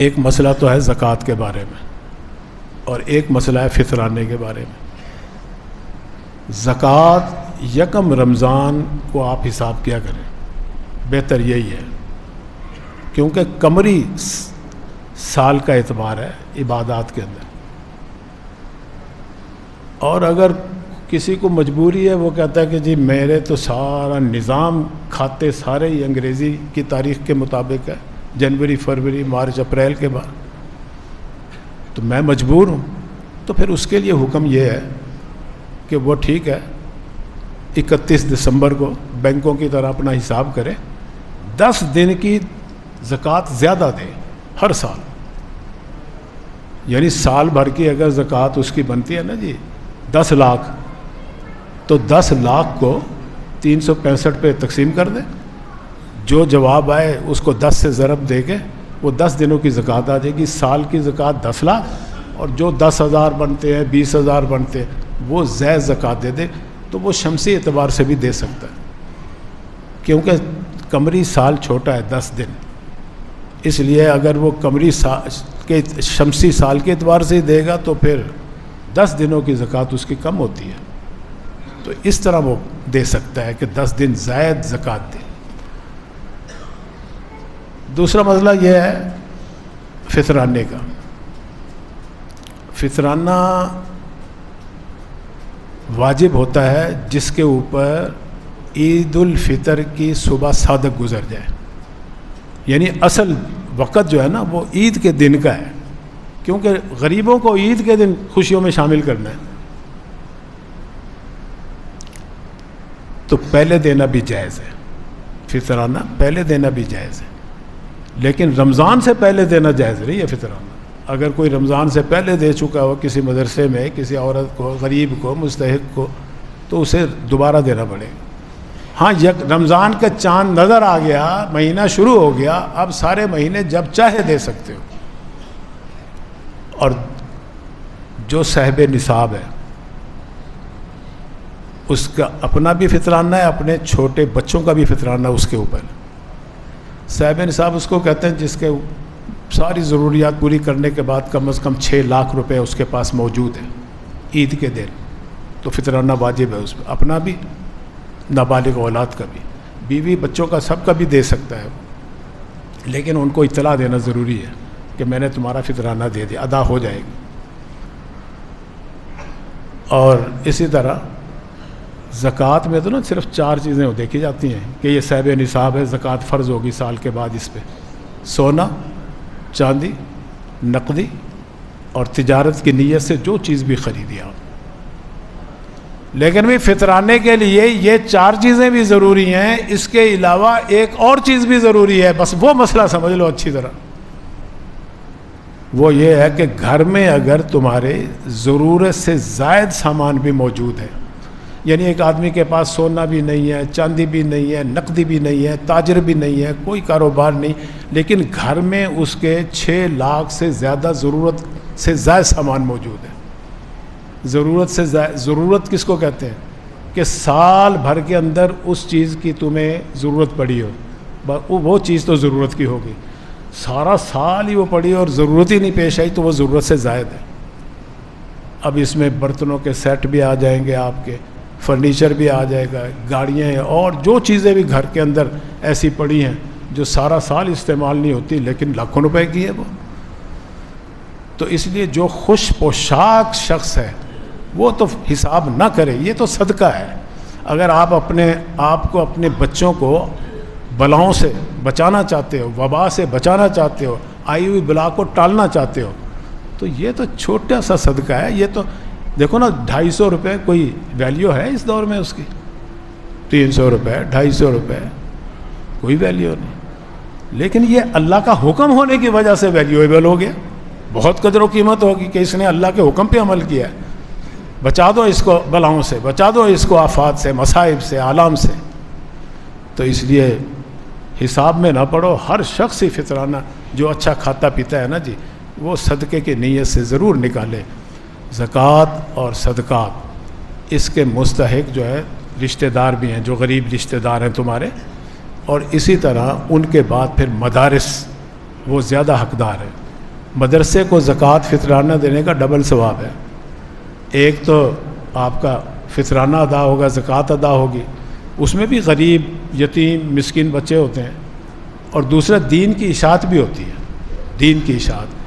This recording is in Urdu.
ایک مسئلہ تو ہے زکوٰۃ کے بارے میں اور ایک مسئلہ ہے فطرانے کے بارے میں۔ زکوٰۃ یکم رمضان کو آپ حساب کیا کریں، بہتر یہی ہے، کیونکہ قمری سال کا اعتبار ہے عبادات کے اندر۔ اور اگر کسی کو مجبوری ہے، وہ کہتا ہے کہ جی میرے تو سارا نظام کھاتے سارے ہی انگریزی کی تاریخ کے مطابق ہے، جنوری فروری مارچ اپریل کے بعد، تو میں مجبور ہوں، تو پھر اس کے لیے حکم یہ ہے کہ وہ ٹھیک ہے 31 دسمبر کو بینکوں کی طرح اپنا حساب کرے، 10 دن کی زکوٰۃ زیادہ دے ہر سال، یعنی سال بھر کی اگر زکوٰۃ اس کی بنتی ہے نا جی 10 لاکھ، تو 10 لاکھ کو 365 پہ تقسیم کر دے، جو جواب آئے اس کو 10 سے ضرب دے کے وہ 10 دنوں کی زکوٰۃ آ جائے گی۔ سال کی زکوٰۃ 10 لاکھ، اور جو 10,000 بنتے ہیں 20,000 بنتے ہیں وہ زائد زکوٰۃ دے دے، تو وہ شمسی اعتبار سے بھی دے سکتا ہے، کیونکہ قمری سال چھوٹا ہے 10 دن، اس لیے اگر وہ قمری سال کے شمسی سال کے اعتبار سے ہی دے گا تو پھر 10 دنوں کی زکوٰۃ اس کی کم ہوتی ہے، تو اس طرح وہ دے سکتا ہے کہ 10 دن زائد زکوٰۃ دے۔ دوسرا مسئلہ یہ ہے فطرانے کا۔ فطرانہ واجب ہوتا ہے جس کے اوپر عید الفطر کی صبح صادق گزر جائے، یعنی اصل وقت جو ہے نا وہ عید کے دن کا ہے، کیونکہ غریبوں کو عید کے دن خوشیوں میں شامل کرنا ہے، تو پہلے دینا بھی جائز ہے، فطرانہ پہلے دینا بھی جائز ہے، لیکن رمضان سے پہلے دینا جائز نہیں ہے فطرانہ۔ اگر کوئی رمضان سے پہلے دے چکا ہو کسی مدرسے میں کسی عورت کو، غریب کو، مستحق کو، تو اسے دوبارہ دینا پڑے گا۔ ہاں یک رمضان کا چاند نظر آ گیا، مہینہ شروع ہو گیا، اب سارے مہینے جب چاہے دے سکتے ہو۔ اور جو صاحب نصاب ہے اس کا اپنا بھی فطرانہ ہے، اپنے چھوٹے بچوں کا بھی فطرانہ اس کے اوپر ہے۔ صاحب نصاب اس کو کہتے ہیں جس کے ساری ضروریات پوری کرنے کے بعد کم از کم 6 لاکھ روپے اس کے پاس موجود ہے عید کے دن، تو فطرانہ واجب ہے اس پہ، اپنا بھی، نابالغ اولاد کا بھی، بیوی بچوں کا سب کا بھی دے سکتا ہے، لیکن ان کو اطلاع دینا ضروری ہے کہ میں نے تمہارا فطرانہ دے دیا، ادا ہو جائے گی۔ اور اسی طرح زکوٰۃ میں تو نا صرف 4 چیزیں دیکھی جاتی ہیں کہ یہ صاحب نصاب ہے، زکوٰۃ فرض ہوگی سال کے بعد اس پہ: سونا، چاندی، نقدی، اور تجارت کی نیت سے جو چیز بھی خریدی آپ۔ لیکن بھی فطرانے کے لیے یہ 4 چیزیں بھی ضروری ہیں، اس کے علاوہ ایک اور چیز بھی ضروری ہے، بس وہ مسئلہ سمجھ لو اچھی طرح، وہ یہ ہے کہ گھر میں اگر تمہارے ضرورت سے زائد سامان بھی موجود ہے، یعنی ایک آدمی کے پاس سونا بھی نہیں ہے، چاندی بھی نہیں ہے، نقدی بھی نہیں ہے، تاجر بھی نہیں ہے، کوئی کاروبار نہیں، لیکن گھر میں اس کے 6 لاکھ سے زیادہ ضرورت سے زائد سامان موجود ہے۔ ضرورت سے زائد، ضرورت کس کو کہتے ہیں کہ سال بھر کے اندر اس چیز کی تمہیں ضرورت پڑی ہو، وہ چیز تو ضرورت کی ہوگی، سارا سال ہی وہ پڑی اور ضرورت ہی نہیں پیش آئی تو وہ ضرورت سے زائد ہے۔ اب اس میں برتنوں کے سیٹ بھی آ جائیں گے، آپ کے فرنیچر بھی آ جائے گا، گاڑیاں ہیں، اور جو چیزیں بھی گھر کے اندر ایسی پڑی ہیں جو سارا سال استعمال نہیں ہوتی لیکن لاکھوں روپے کی ہے وہ، تو اس لیے جو خوش پوشاک شخص ہے وہ تو حساب نہ کرے، یہ تو صدقہ ہے۔ اگر آپ اپنے آپ کو، اپنے بچوں کو بلاؤں سے بچانا چاہتے ہو، وبا سے بچانا چاہتے ہو، آئی ہوئی بلا کو ٹالنا چاہتے ہو، تو یہ تو چھوٹا سا صدقہ ہے۔ یہ تو دیکھو نا 250 روپے کوئی ویلیو ہے اس دور میں اس کی؟ 300 روپے، 250 روپے، کوئی ویلیو نہیں، لیکن یہ اللہ کا حکم ہونے کی وجہ سے ویلیویبل ہو گیا، بہت قدر و قیمت ہوگی کہ اس نے اللہ کے حکم پہ عمل کیا ہے، بچا دو اس کو بلاؤں سے، بچا دو اس کو آفات سے، مصائب سے، آلام سے۔ تو اس لیے حساب میں نہ پڑو، ہر شخص ہی فطرانہ جو اچھا کھاتا پیتا ہے نا جی، وہ صدقے کی نیت سے ضرور نکالے۔ زکوٰۃ اور صدقات اس کے مستحق جو ہے رشتہ دار بھی ہیں، جو غریب رشتہ دار ہیں تمہارے، اور اسی طرح ان کے بعد پھر مدارس وہ زیادہ حقدار ہیں۔ مدرسے کو زکوٰۃ فطرانہ دینے کا ڈبل ثواب ہے. ایک تو آپ کا فطرانہ ادا ہوگا، زکوٰۃ ادا ہوگی، اس میں بھی غریب، یتیم، مسکین بچے ہوتے ہیں، اور دوسرا دین کی اشاعت بھی ہوتی ہے، دین کی اشاعت.